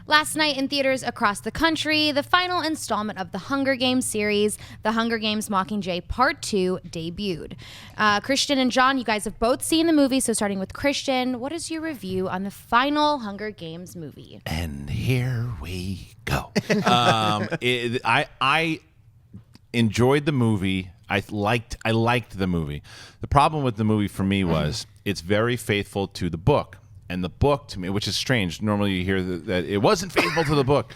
Last night in theaters across the country, the final installment of the Hunger Games series, The Hunger Games Mockingjay Part 2, debuted. Christian and John, you guys have both seen the movie, so starting with Christian, what is your review on the final Hunger Games movie? And here we go. I enjoyed the movie. I liked the movie. The problem with the movie for me was it's very faithful to the book. And the book, to me, which is strange. Normally you hear that it wasn't faithful to the book.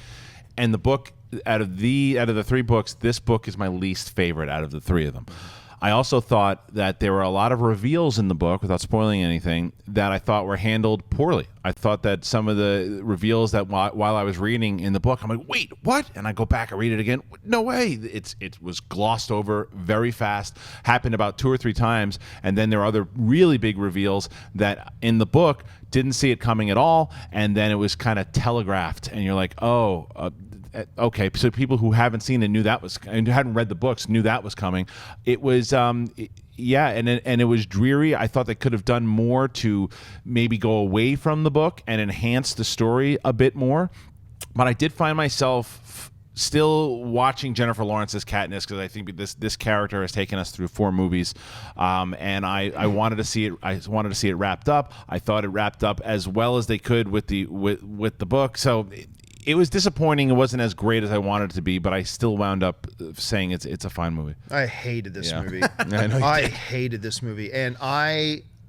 And the book, out of the three books, this book is my least favorite out of the three of them. I also thought that there were a lot of reveals in the book, without spoiling anything, that I thought were handled poorly. I thought that some of the reveals that while I was reading in the book, I'm like, wait, what? And I go back and read it again. No way. It was glossed over very fast, happened about 2 or 3 times, and then there are other really big reveals that in the book didn't see it coming at all, and then it was kind of telegraphed, and you're like, okay, so people who haven't seen it and hadn't read the books knew that was coming. It was, and it was dreary. I thought they could have done more to maybe go away from the book and enhance the story a bit more. But I did find myself still watching Jennifer Lawrence's Katniss because I think this character has taken us through 4 movies, and I wanted to see it. I wanted to see it wrapped up. I thought it wrapped up as well as they could with the book. So. It was disappointing. It wasn't as great as I wanted it to be, but I still wound up saying it's a fine movie. I hated this movie. I hated this movie, and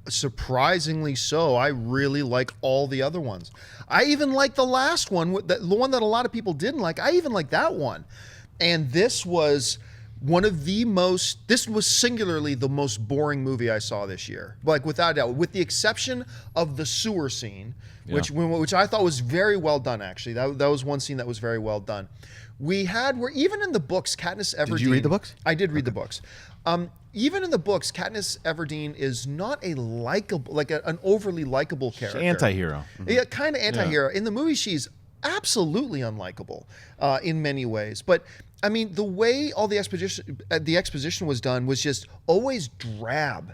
surprisingly so, I really like all the other ones. I even like the last one, the one that a lot of people didn't like. I even like that one, and this was one of the most. This was singularly the most boring movie I saw this year, like without doubt, with the exception of the sewer scene. Which I thought was very well done, actually. That was one scene that was very well done. Where even in the books, Katniss Everdeen... Did you read the books? I did read the books. Even in the books, Katniss Everdeen is not a likable, an overly likable character. She's anti-hero. Yeah, kind of anti-hero. Yeah. In the movie, she's absolutely unlikable in many ways. But I mean, the way all the exposition was done was just always drab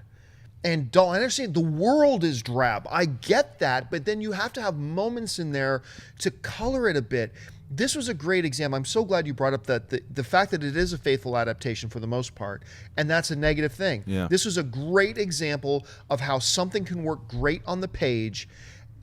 and dull. I understand the world is drab. I get that, but then you have to have moments in there to color it a bit. This was a great example. I'm so glad you brought up that the fact that it is a faithful adaptation for the most part, and that's a negative thing. Yeah. This was a great example of how something can work great on the page,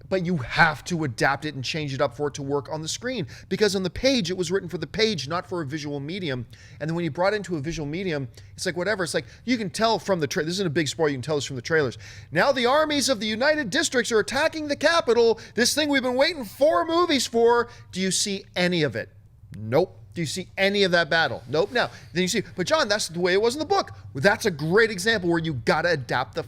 but you have to adapt it and change it up for it to work on the screen. Because on the page, it was written for the page, not for a visual medium. And then when you brought it into a visual medium, it's like whatever. It's like you can tell from the this isn't a big spoiler, you can tell this from the trailers. Now the armies of the United Districts are attacking the Capitol. This thing we've been waiting 4 movies for. Do you see any of it? Nope. Do you see any of that battle? Nope. Now, then you see, but John, that's the way it was in the book. Well, that's a great example where you got to adapt the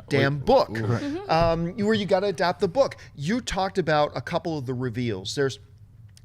damn book. Where you got to adapt the book. You talked about a couple of the reveals. There's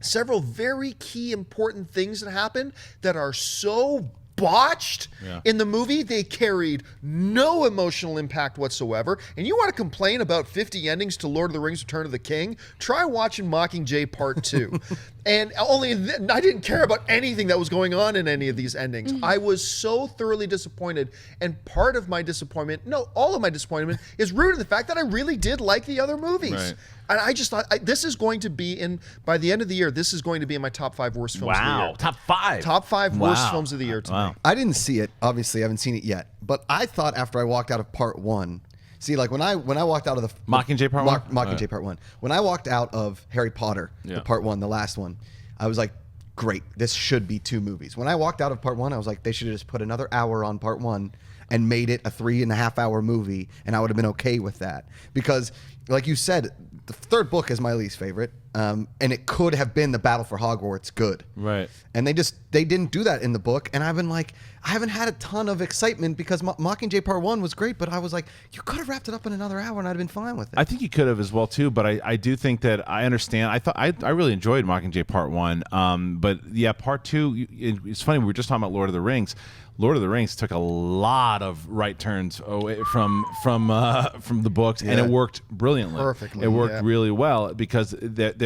several very key important things that happen that are so botched in the movie. They carried no emotional impact whatsoever. And you want to complain about 50 endings to Lord of the Rings Return of the King? Try watching Mockingjay Part 2. And I didn't care about anything that was going on in any of these endings. I was so thoroughly disappointed. And part of my disappointment, all of my disappointment is rooted in the fact that I really did like the other movies. Right. And I just thought this is going to be by the end of the year, this is going to be in my top 5 worst films of the year. Wow, top 5. Top 5 worst films of the year to me. I didn't see it. Obviously, I haven't seen it yet. But I thought after I walked out of part 1, see, like when I walked out of the Mockingjay Part 1? Mockingjay Part 1. When I walked out of Harry Potter, the Part 1, the last one, I was like, great, this should be 2 movies. When I walked out of Part 1, I was like, they should have just put another hour on Part 1 and made it a 3.5-hour movie, and I would have been okay with that. Because, like you said, the 3rd book is my least favorite, and it could have been the Battle for Hogwarts good. Right. And they didn't do that in the book, and I've been like, I haven't had a ton of excitement because Mockingjay Part 1 was great, but I was like, you could have wrapped it up in another hour and I'd have been fine with it. I think you could have as well too, but I do think that I understand. I really enjoyed Mockingjay Part 1, but yeah, Part 2. It's funny, we were just talking about Lord of the Rings. Lord of the Rings took a lot of right turns away from the books, and it worked brilliantly. Perfectly. It worked really well because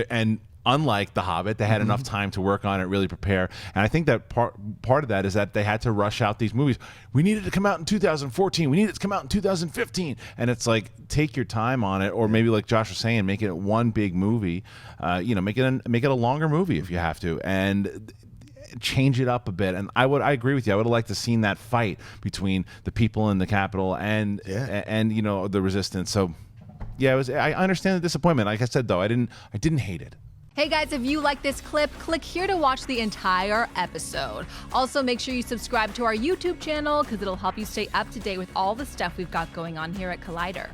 and Unlike The Hobbit, they had enough time to work on it, really prepare. And I think that part of that is that they had to rush out these movies. We needed to come out in 2014. We needed to come out in 2015. And it's like, take your time on it, or maybe like Josh was saying, make it one big movie. Make it a longer movie if you have to, and change it up a bit. And I agree with you. I would have liked to seen that fight between the people in the Capitol and the resistance. So yeah, I understand the disappointment. Like I said, though, I didn't hate it. Hey guys, if you like this clip, click here to watch the entire episode. Also, make sure you subscribe to our YouTube channel because it'll help you stay up to date with all the stuff we've got going on here at Collider.